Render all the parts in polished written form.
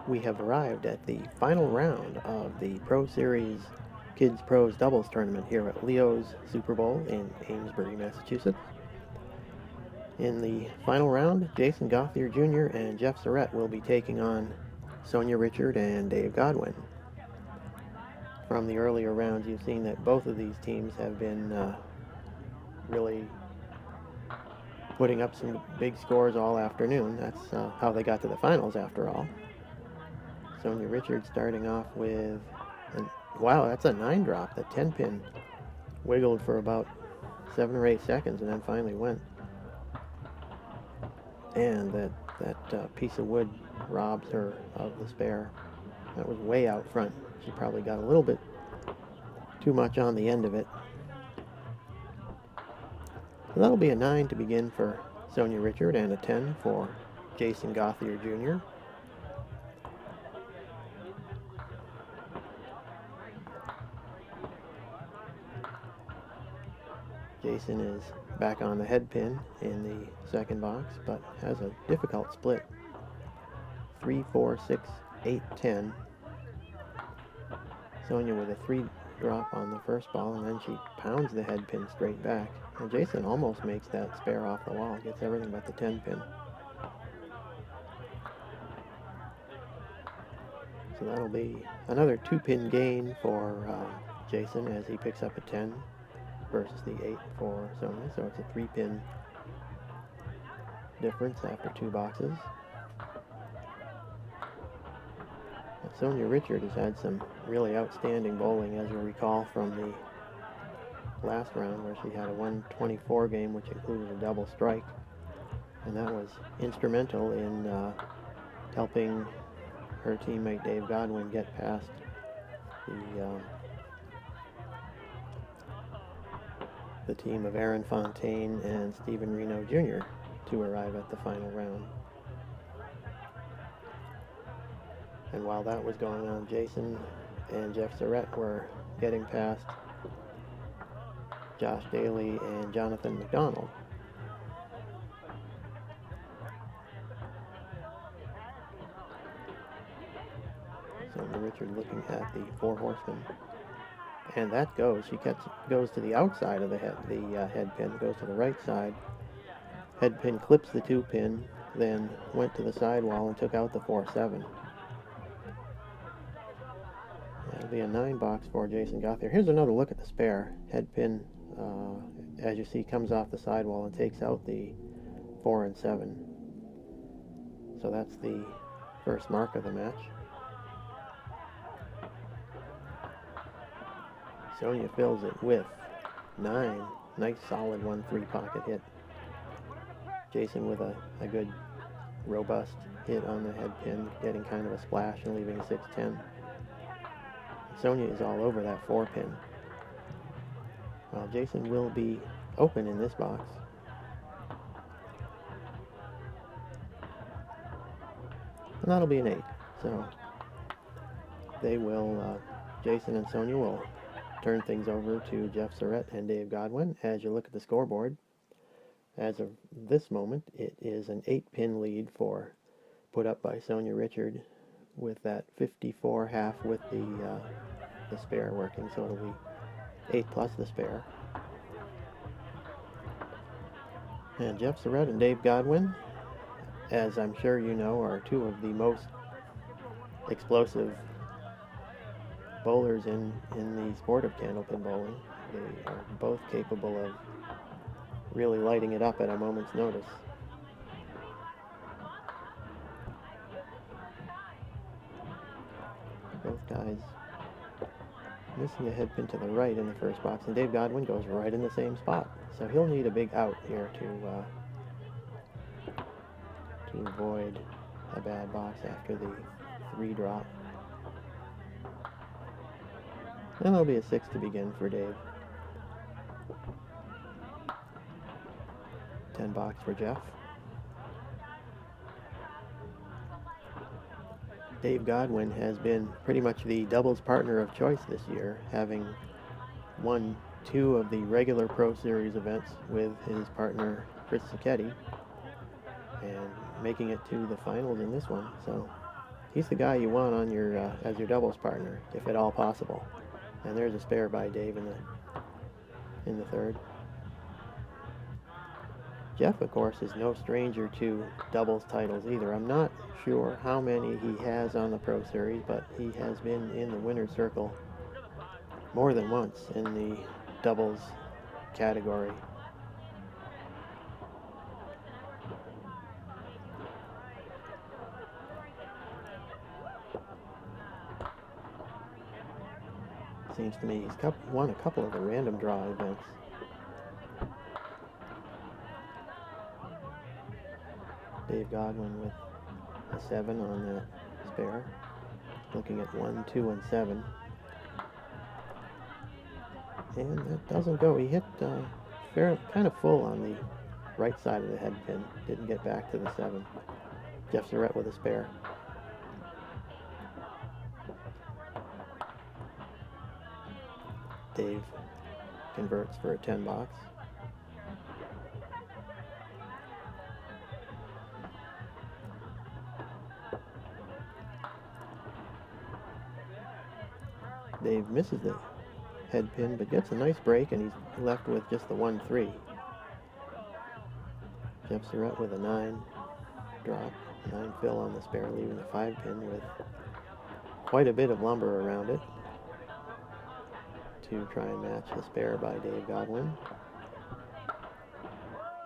We have arrived at the final round of the Pro Series Kids Pros Doubles Tournament here at Leo's Super Bowl in Amesbury, Massachusetts. In the final round, Jason Gauthier Jr. and Jeff Surette will be taking on Sonya Richard and Dave Godwin. From the earlier rounds, you've seen that both of these teams have been really putting up some big scores all afternoon. That's how they got to the finals, after all. Sonya Richard starting off with, wow, that's a 9-drop. The 10-pin wiggled for about 7 or 8 seconds and then finally went. And that piece of wood robs her of the spare. That was way out front. She probably got a little bit too much on the end of it. So that'll be a 9 to begin for Sonya Richard and a 10 for Jason Gauthier Jr. Jason is back on the head pin in the second box, but has a difficult split. 3, 4, 6, 8, 10. Sonya with a 3-drop on the first ball, and then she pounds the head pin straight back. And Jason almost makes that spare off the wall, gets everything but the 10-pin. So that'll be another 2-pin gain for Jason as he picks up a 10 versus the 8 for Sonya. So it's a 3-pin difference after 2 boxes. And Sonya Richard has had some really outstanding bowling, as you'll recall from the last round, where she had a 124 game, which included a double strike. And that was instrumental in helping her teammate Dave Godwin get past the team of Aaron Fontaine and Stephen Reno Jr. to arrive at the final round. And while that was going on, Jason and Jeff Surette were getting past Josh Daly and Jonathan McDonald. Sonya Richard looking at the 4 horsemen. And that goes. She goes to the outside of the head pin, goes to the right side. Head pin clips the 2-pin, then went to the sidewall and took out the 4-7. That'll be a 9 box for Jason Gauthier. Here's another look at the spare. Head pin, as you see, comes off the sidewall and takes out the 4 and 7. So that's the first mark of the match. Sonya fills it with 9. Nice solid 1-3 pocket hit. Jason with a good robust hit on the head pin, getting kind of a splash and leaving a 6-10. Sonya is all over that 4-pin. While Jason will be open in this box. And that'll be an 8. So they will, Jason and Sonya will turn things over to Jeff Surette and Dave Godwin. As you look at the scoreboard, as of this moment, it is an 8-pin lead put up by Sonya Richard, with that 54 half with the spare working, so it'll be 8 plus the spare. And Jeff Surette and Dave Godwin, as I'm sure you know, are 2 of the most explosive bowlers in the sport of candlepin bowling. They are both capable of really lighting it up at a moment's notice. Both guys missing a head pin to the right in the first box, and Dave Godwin goes right in the same spot. So he'll need a big out here to avoid a bad box after the 3-drop. Then there'll be a 6 to begin for Dave. 10 box for Jeff. Dave Godwin has been pretty much the doubles partner of choice this year, having won 2 of the regular Pro Series events with his partner Chris Sacchetti, and making it to the finals in this one. So He's the guy you want on your as your doubles partner, if at all possible. And there's a spare by Dave in the third. Jeff, of course, is no stranger to doubles titles either. I'm not sure how many he has on the Pro Series, but he has been in the winner's circle more than once in the doubles category. Seems to me he's won a couple of the random draw events. Dave Godwin with a 7 on that spare. Looking at 1, 2, and 7. And that doesn't go. He hit kind of full on the right side of the head pin. Didn't get back to the 7. Jeff Surette with a spare. Dave converts for a 10 box. Dave misses the head pin, but gets a nice break, and he's left with just the 1-3. Jeff Surette with a 9 drop, 9 fill on the spare, leaving the 5 pin with quite a bit of lumber around it to try and match the spare by Dave Godwin.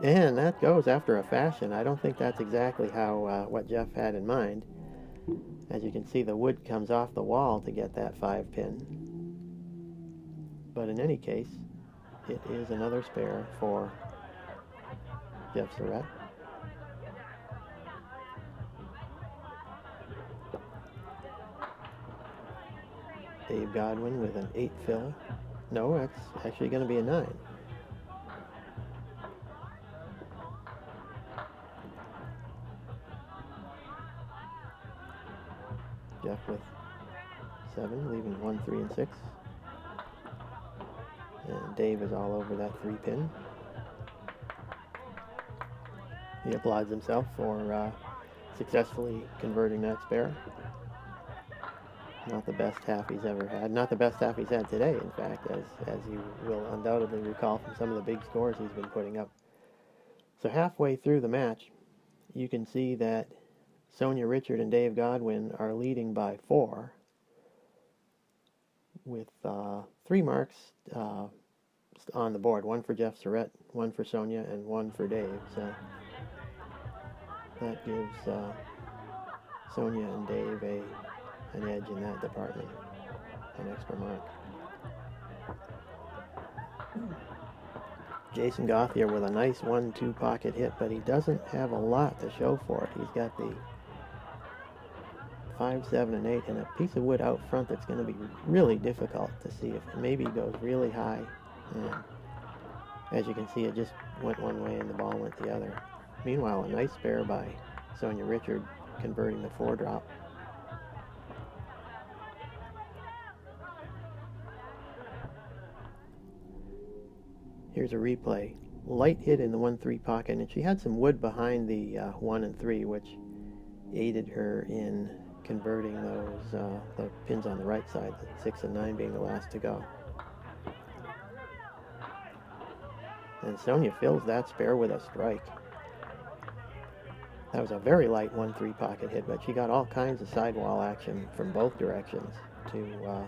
And that goes after a fashion. I don't think that's exactly how what Jeff had in mind. As you can see, the wood comes off the wall to get that 5 pin. But in any case, it is another spare for Jeff Surette. Dave Godwin with an 8 fill. No, that's actually going to be a 9. Jeff with 7, leaving 1, 3, and 6. And Dave is all over that 3 pin. He applauds himself for successfully converting that spare. Not the best half he's ever had. Not the best half he's had today, in fact, as you will undoubtedly recall from some of the big scores he's been putting up. So halfway through the match, you can see that Sonya Richard and Dave Godwin are leading by 4, with 3 marks on the board. 1 for Jeff Surette, 1 for Sonya, and 1 for Dave. So that gives Sonya and Dave an edge in that department, an extra mark. Jason Gauthier with a nice 1-2 pocket hit, but he doesn't have a lot to show for it. He's got the 5, 7, and 8, and a piece of wood out front that's going to be really difficult to see if maybe goes really high. And as you can see, it just went one way and the ball went the other. Meanwhile, a nice spare by Sonya Richard, converting the 4 drop. Here's a replay. Light hit in the 1-3 pocket, and she had some wood behind the 1 and 3, which aided her in converting those the pins on the right side, the 6 and 9 being the last to go. And Sonya fills that spare with a strike. That was a very light 1-3 pocket hit, but she got all kinds of sidewall action from both directions to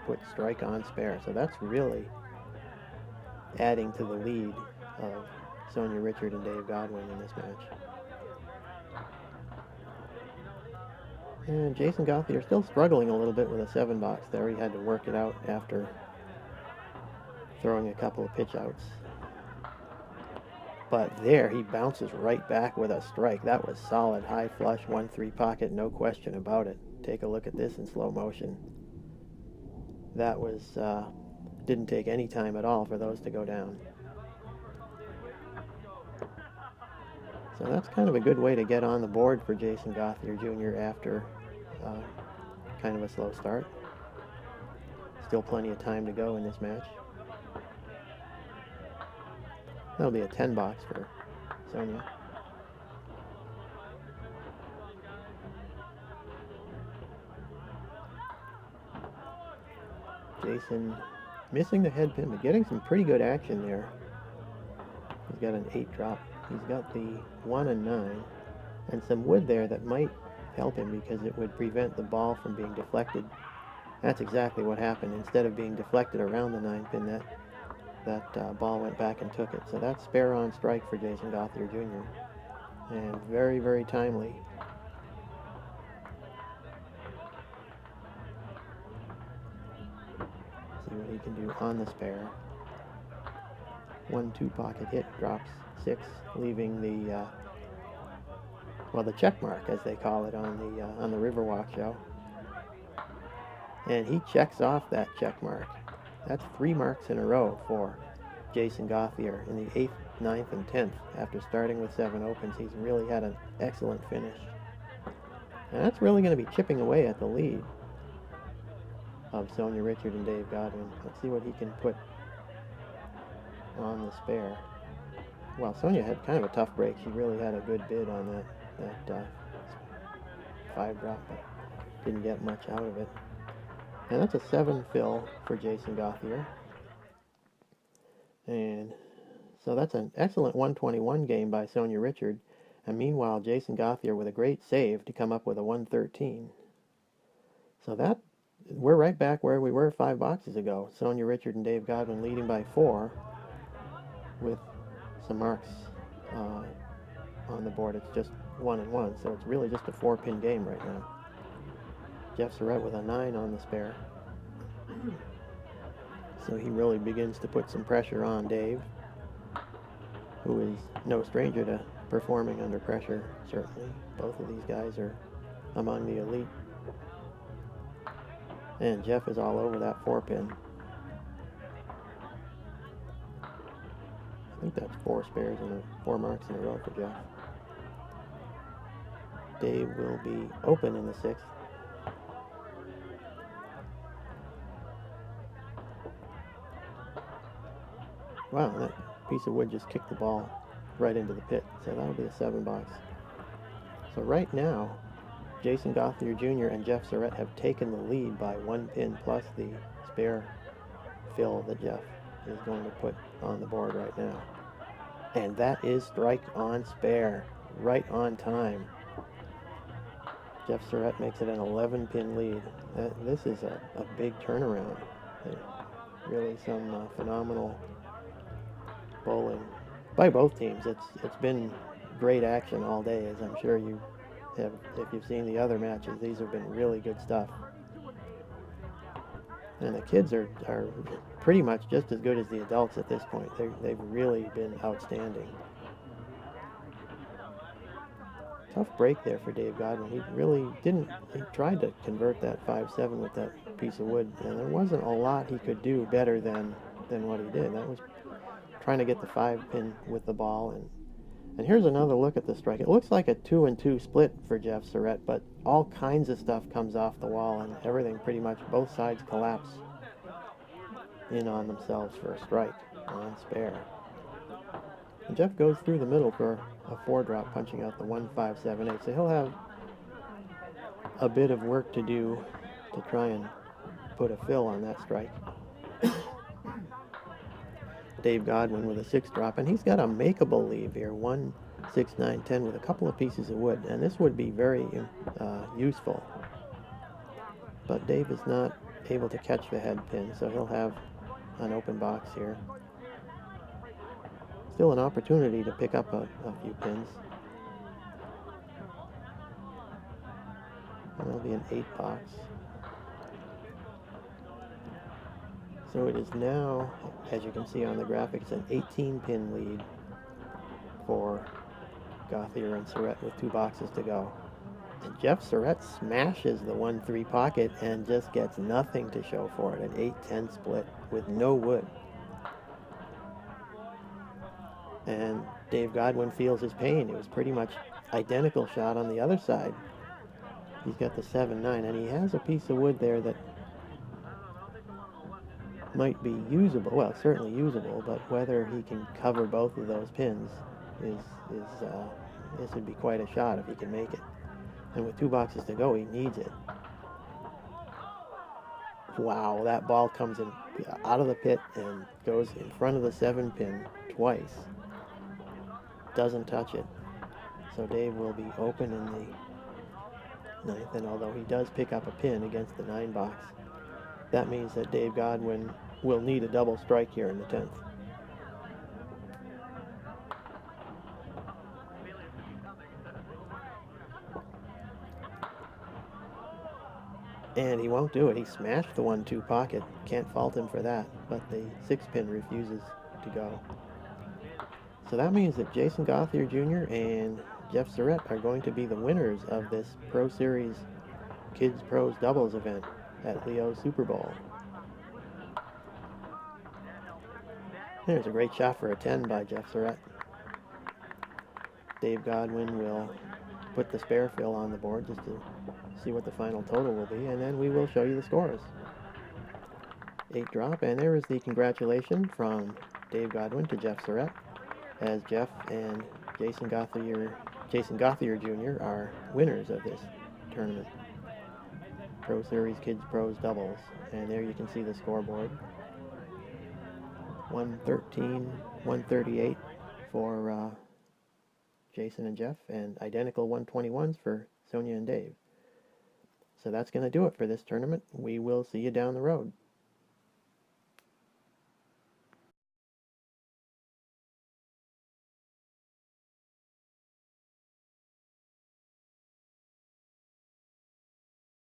put strike on spare. So that's really adding to the lead of Sonya Richard and Dave Godwin in this match. And Jason Gauthier still struggling a little bit with a 7 box there. He had to work it out after throwing a couple of pitch outs. But there, he bounces right back with a strike. That was solid, high flush, 1-3 pocket, no question about it. Take a look at this in slow motion. That was, didn't take any time at all for those to go down. So that's kind of a good way to get on the board for Jason Gauthier Jr. after kind of a slow start. Still plenty of time to go in this match. That'll be a 10 box for Sonya. Jason missing the head pin, but getting some pretty good action there. He's got an 8 drop. He's got the 1 and 9, and some wood there that might help him because it would prevent the ball from being deflected. That's exactly what happened. Instead of being deflected around the 9 pin, that ball went back and took it. So that's spare on strike for Jason Gauthier Jr. And very, very timely. See what he can do on the spare. 1-2 pocket hit, drops 6, leaving the well, the check mark, as they call it on the Riverwalk show. And he checks off that check mark. That's 3 marks in a row for Jason Gauthier in the 8th, 9th, and 10th. After starting with 7 opens, he's really had an excellent finish. And that's really going to be chipping away at the lead of Sonya Richard and Dave Godwin. Let's see what he can put on the spare. Well, Sonya had kind of a tough break. She really had a good bid on that 5 drop, but didn't get much out of it. And that's a 7 fill for Jason Gauthier. And so that's an excellent 121 game by Sonya Richard. And meanwhile, Jason Gauthier with a great save to come up with a 113. So that, we're right back where we were 5 boxes ago. Sonya Richard and Dave Godwin leading by 4 with some marks on the board. It's just 1 and 1, so it's really just a 4-pin game right now. Jeff Surette with a 9 on the spare. So he really begins to put some pressure on Dave, who is no stranger to performing under pressure, certainly. Both of these guys are among the elite. And Jeff is all over that 4-pin. I think that's 4 spares and 4 marks in a row for Jeff. Dave will be open in the 6th. Wow, that piece of wood just kicked the ball right into the pit, so that'll be a 7 box. So right now, Jason Gauthier Jr. and Jeff Surette have taken the lead by 1 pin plus the spare fill that Jeff is going to put on the board right now. And that is strike on spare, right on time. Jeff Surette makes it an 11-pin lead. This is a big turnaround. Really some phenomenal bowling by both teams. It's been great action all day, as I'm sure you have. If you've seen the other matches, these have been really good stuff. And the kids are pretty much just as good as the adults at this point. They've really been outstanding. Tough break there for Dave Godwin. He really didn't. He tried to convert that 5-7 with that piece of wood, and there wasn't a lot he could do better than what he did. That was trying to get the 5-pin with the ball. And here's another look at the strike. It looks like a 2-2 split for Jeff Surette, but all kinds of stuff comes off the wall, and everything pretty much, both sides collapse in on themselves for a strike on spare. And Jeff goes through the middle for a 4-drop, punching out the 1, 5, 7, 8. So he'll have a bit of work to do to try and put a fill on that strike. Dave Godwin with a 6-drop, and he's got a makeable leave here, 1, 6, 9, 10, with a couple of pieces of wood, and this would be very useful. But Dave is not able to catch the head pin, so he'll have an open box here. Still an opportunity to pick up a few pins. And that'll be an 8 box. So it is now, as you can see on the graphics, an 18-pin lead for Gauthier and Surette with 2 boxes to go. And Jeff Surette smashes the 1-3 pocket and just gets nothing to show for it. An 8-10 split with no wood. And Dave Godwin feels his pain. It was pretty much identical shot on the other side. He's got the 7-9, and he has a piece of wood there that might be usable. Well, certainly usable, but whether he can cover both of those pins this would be quite a shot if he can make it. And with 2 boxes to go, he needs it. Wow, that ball comes in out of the pit and goes in front of the 7-pin twice. Doesn't touch it. So Dave will be open in the 9th, and although he does pick up a pin against the 9 box, that means that Dave Godwin will need a double strike here in the 10th. And he won't do it. He smashed the 1-2 pocket. Can't fault him for that, but the 6-pin refuses to go. So that means that Jason Gauthier Jr. and Jeff Surette are going to be the winners of this Pro Series Kids Pros Doubles event at Leo's Super Bowl. There's a great shot for a 10 by Jeff Surette. Dave Godwin will put the spare fill on the board just to see what the final total will be, and then we will show you the scores. 8 drop, and there is the congratulation from Dave Godwin to Jeff Surette, as Jeff and Jason Gauthier Jr. are winners of this tournament. Pro Series Kids Pros Doubles. And there you can see the scoreboard. 113, 138 for Jason and Jeff, and identical 121s for Sonya and Dave. So that's going to do it for this tournament. We will see you down the road.